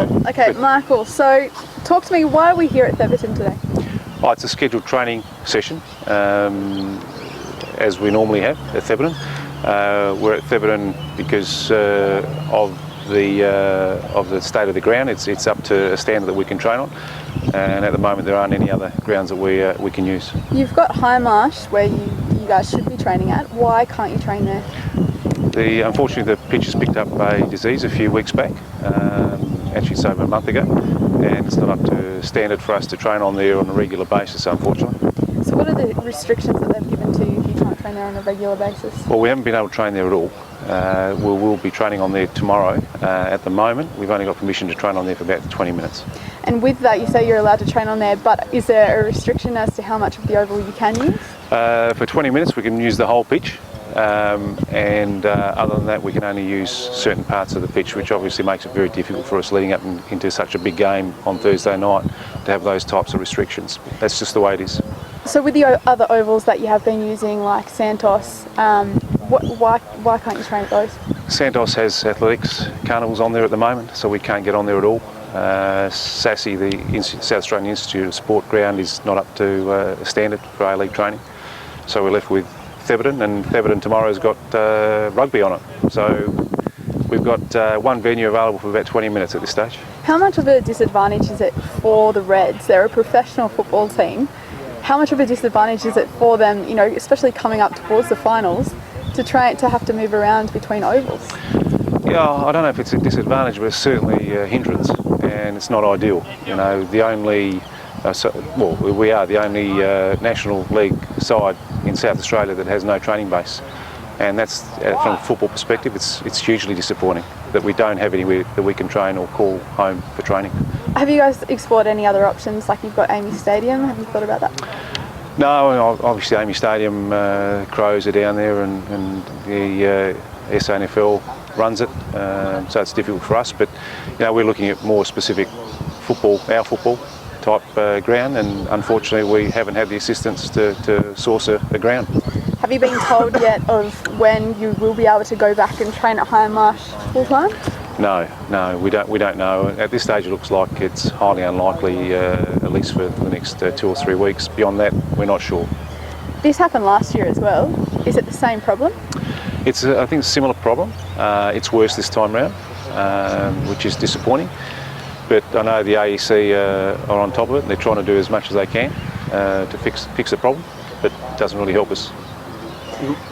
Wonderful. Okay, Michael, so talk to me, why are we here at Theberton today? Oh, it's a scheduled training session, as we normally have at Theberton. We're at Theberton because of the state of the ground. It's up to a standard that we can train on, and at the moment there aren't any other grounds that we can use. You've got High Marsh where you guys should be training at. Why can't you train there? Unfortunately, the pitch has picked up a disease a few weeks back. Actually, it's over a month ago, and it's not up to standard for us to train on there on a regular basis, unfortunately. So what are the restrictions that they've given to you if you can't train there on a regular basis? Well, we haven't been able to train there at all. We will be training on there tomorrow. At the moment, we've only got permission to train on there for about 20 minutes. And with that, you say you're allowed to train on there, but is there a restriction as to how much of the oval you can use? For 20 minutes, we can use the whole pitch. Other than that, we can only use certain parts of the pitch, which obviously makes it very difficult for us leading up into such a big game on Thursday night to have those types of restrictions. That's just the way it is. So with the other ovals that you have been using, like Santos, why can't you train at those? Santos has athletics carnivals on there at the moment, so we can't get on there at all. SASI, the South Australian Institute of Sport ground, is not up to a standard for A-League training. So we're left with Theberton, and Theberton tomorrow's got rugby on it. So we've got one venue available for about 20 minutes at this stage. How much of a disadvantage is it for the Reds? They're a professional football team. How much of a disadvantage is it for them, you know, especially coming up towards the finals, to have to move around between ovals? Yeah, I don't know if it's a disadvantage, but it's certainly a hindrance, and it's not ideal. You know, the only we are the only National League side in South Australia that has no training base, and that's from a football perspective, it's hugely disappointing that we don't have anywhere that we can train or call home for training. Have you guys explored any other options, like you've got Amy Stadium? Have you thought about that? No, obviously Amy Stadium, Crows are down there, and the SANFL runs it, so it's difficult for us, but you know, we're looking at more specific football, our football type ground, and unfortunately we haven't had the assistance to source a ground. Have you been told yet of when you will be able to go back and train at High Marsh full time? No, we don't know. At this stage it looks like it's highly unlikely, at least for the next 2 or 3 weeks. Beyond that, we're not sure. This happened last year as well. Is it the same problem? It's I think, a similar problem. It's worse this time round, which is disappointing. But I know the AEC are on top of it, and they're trying to do as much as they can to fix the problem, but it doesn't really help us.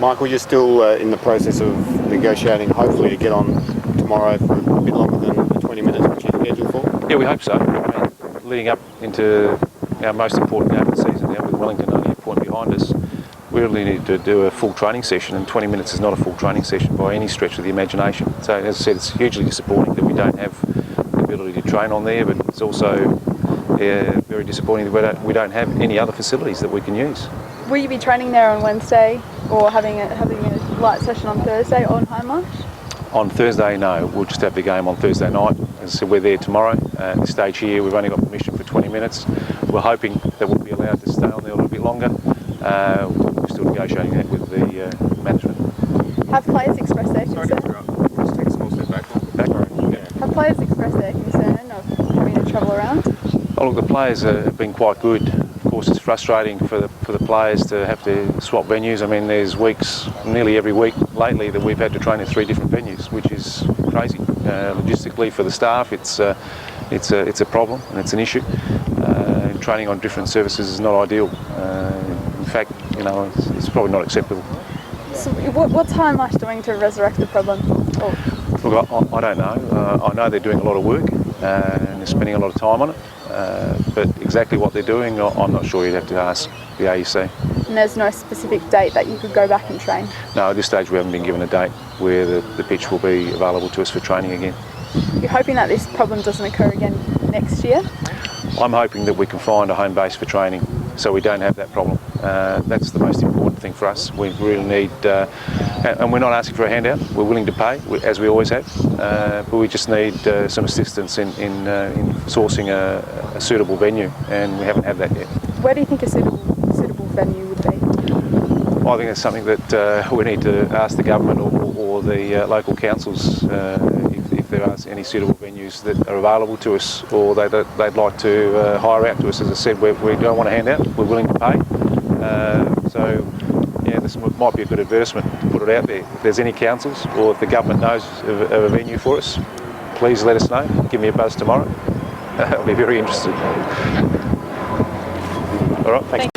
Michael, you're still in the process of negotiating, hopefully to get on tomorrow for a bit longer than the 20 minutes which you're scheduled for? Yeah, we hope so. I mean, leading up into our most important game of the season now, with Wellington only a point behind us, we really need to do a full training session, and 20 minutes is not a full training session by any stretch of the imagination. So as I said, it's hugely disappointing that we don't have the ability to train on there, but it's also very disappointing that we don't have any other facilities that we can use. Will you be training there on Wednesday, or having a light session on Thursday on High Marsh? On Thursday, no. We'll just have the game on Thursday night. As I said, we're there tomorrow. At this stage here, we've only got permission for 20 minutes. We're hoping that we'll be allowed to stay on there a little bit longer. We're still negotiating that with the management. Have players expressed their concern? Just take a small step back. Have players expressed their concern of having to travel around? Oh, look, the players have been quite good. Of course, it's frustrating for the players to have to swap venues. I mean, there's weeks, nearly every week lately, that we've had to train at 3 different venues, which is crazy. Logistically, for the staff, it's a problem and it's an issue. Training on different services is not ideal. In fact, you know, it's probably not acceptable. So what's High Marsh doing to resurrect the problem? Look, I don't know. I know they're doing a lot of work and they're spending a lot of time on it. But exactly what they're doing, I'm not sure. You'd have to ask the AEC. And there's no specific date that you could go back and train? No, at this stage we haven't been given a date where the pitch will be available to us for training again. You're hoping that this problem doesn't occur again next year? I'm hoping that we can find a home base for training so we don't have that problem. That's the most important thing for us. We really need, and we're not asking for a handout, we're willing to pay, as we always have, but we just need some assistance in sourcing a suitable venue, and we haven't had that yet. Where do you think a suitable venue would be? I think it's something that we need to ask the government or the local councils if there are any suitable venues that are available to us, or they'd like to hire out to us. As I said, we don't want to hand out. We're willing to pay. So yeah, this might be a good advertisement to put it out there. If there's any councils, or if the government knows of a venue for us, please let us know. Give me a buzz tomorrow. I'll be very interested. All right, thanks.